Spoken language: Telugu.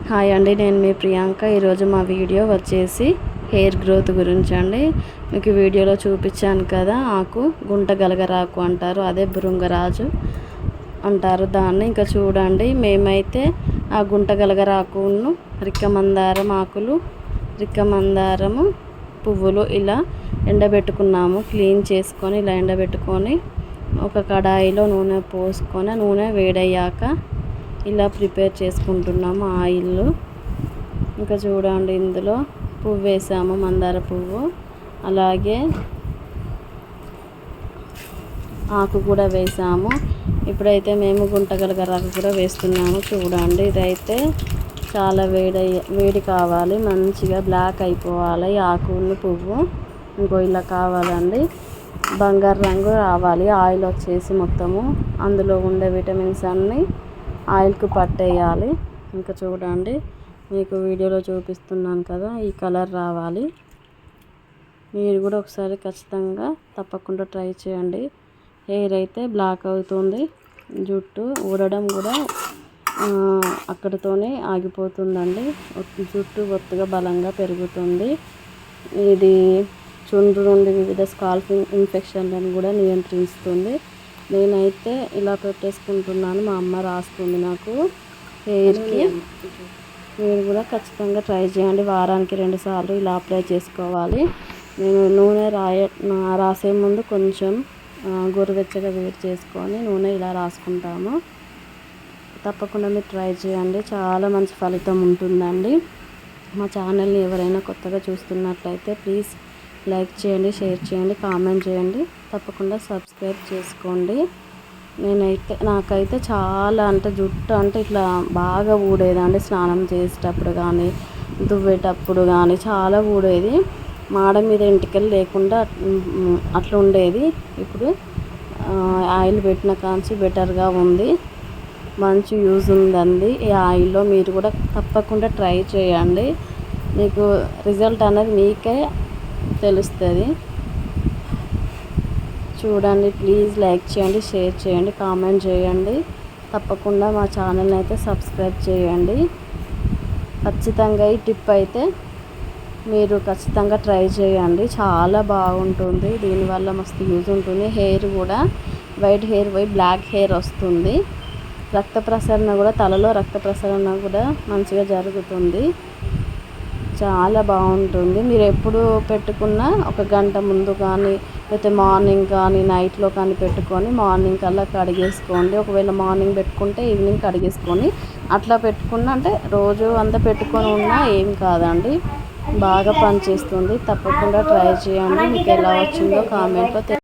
హాయ్ అండి, నేను మీ ప్రియాంక. ఈరోజు మా వీడియో వచ్చేసి హెయిర్ గ్రోత్ గురించి అండి. మీకు వీడియోలో చూపించాను కదా, ఆకు గుంట గలగరాకు అంటారు, అదే భృంగరాజు అంటారు దాన్ని. ఇంకా చూడండి, మేమైతే ఆ గుంట గలగరాకును రిక్కమందారం ఆకులు, రిక్కమందారము పువ్వులు ఇలా ఎండబెట్టుకున్నాము. క్లీన్ చేసుకొని ఇలా ఎండబెట్టుకొని ఒక కడాయిలో నూనె పోసుకొని నూనె వేడయ్యాక ఇలా ప్రిపేర్ చేసుకుంటున్నాము ఆయిల్. ఇంకా చూడండి, ఇందులో పువ్వు వేసాము, మందార పువ్వు, అలాగే ఆకు కూడా వేసాము. ఇప్పుడైతే మేము గుంటగలగరాకు కూడా వేస్తున్నాము. చూడండి, ఇదైతే చాలా వేడి కావాలి, మంచిగా బ్లాక్ అయిపోవాలి ఆకును పువ్వు. ఇంకో ఇలా కావాలండి, బంగారు రంగు రావాలి. ఆయిల్ వచ్చేసి మొత్తము అందులో ఉండే విటమిన్స్ అన్నీ ఆయిల్కి పట్టేయాలి. ఇంకా చూడండి, మీకు వీడియోలో చూపిస్తున్నాను కదా, ఈ కలర్ రావాలి. మీరు కూడా ఒకసారి ఖచ్చితంగా తప్పకుండా ట్రై చేయండి. హెయిర్ అయితే బ్లాక్ అవుతుంది, జుట్టు ఊడడం కూడా అక్కడితోనే ఆగిపోతుందండి. జుట్టు ఒత్తుగా బలంగా పెరుగుతుంది. ఇది చుండ్రు నుండి వివిధ స్కాల్ప్ ఇన్ఫెక్షన్లను కూడా నియంత్రిస్తుంది. నేనైతే ఇలా పెట్టేసుకుంటున్నాను, మా అమ్మ రాస్తుంది నాకు హెయిర్కి. మీరు కూడా ఖచ్చితంగా ట్రై చేయండి. వారానికి 2 సార్లు ఇలా అప్లై చేసుకోవాలి. నేను నూనె రాసే ముందు కొంచెం గోరువెచ్చగా వేడి చేసుకొని నూనె ఇలా రాసుకుంటాము. తప్పకుండా మీరు ట్రై చేయండి, చాలా మంచి ఫలితం ఉంటుందండి. మా ఛానల్ని ఎవరైనా కొత్తగా చూస్తున్నట్లయితే ప్లీజ్ లైక్ చేయండి, షేర్ చేయండి, కామెంట్ చేయండి, తప్పకుండా సబ్స్క్రైబ్ చేసుకోండి. నాకైతే చాలా జుట్టు ఇట్లా బాగా ఊడేదండి. స్నానం చేసేటప్పుడు కానీ దువ్వేటప్పుడు కానీ చాలా ఊడేది. మాడ మీద ఎంటికలు లేకుండా అట్లా ఉండేది. ఇప్పుడు ఆయిల్ పెట్టిన కాంచి బెటర్గా ఉంది, మంచి యూజ్ ఉందండి ఈ ఆయిల్లో. మీరు కూడా తప్పకుండా ట్రై చేయండి, మీకు రిజల్ట్ అనేది మీకే తెలుస్తుంది. చూడండి, ప్లీజ్ లైక్ చేయండి, షేర్ చేయండి, కామెంట్ చేయండి, తప్పకుండా మా ఛానల్ని అయితే సబ్స్క్రైబ్ చేయండి. ఖచ్చితంగా ఈ టిప్ అయితే మీరు ఖచ్చితంగా ట్రై చేయండి, చాలా బాగుంటుంది. దీనివల్ల మస్తు యూజ్ ఉంటుంది. హెయిర్ కూడా వైట్ హెయిర్ పోయి బ్లాక్ హెయిర్ వస్తుంది. రక్త ప్రసరణ కూడా, తలలో రక్త ప్రసరణ కూడా మంచిగా జరుగుతుంది. చాలా బాగుంటుంది. మీరు ఎప్పుడు పెట్టుకున్నా ఒక గంట ముందు కానీ, లేకపోతే మార్నింగ్ కానీ నైట్లో కానీ పెట్టుకొని మార్నింగ్ కల్లా కడిగేసుకోండి. ఒకవేళ మార్నింగ్ పెట్టుకుంటే ఈవినింగ్ కడిగేసుకొని అట్లా పెట్టుకున్నా రోజు అంతా పెట్టుకొని ఉన్నా ఏం కాదండి, బాగా పనిచేస్తుంది. తప్పకుండా ట్రై చేయండి. మీకు ఎలా వచ్చిందో కామెంట్లో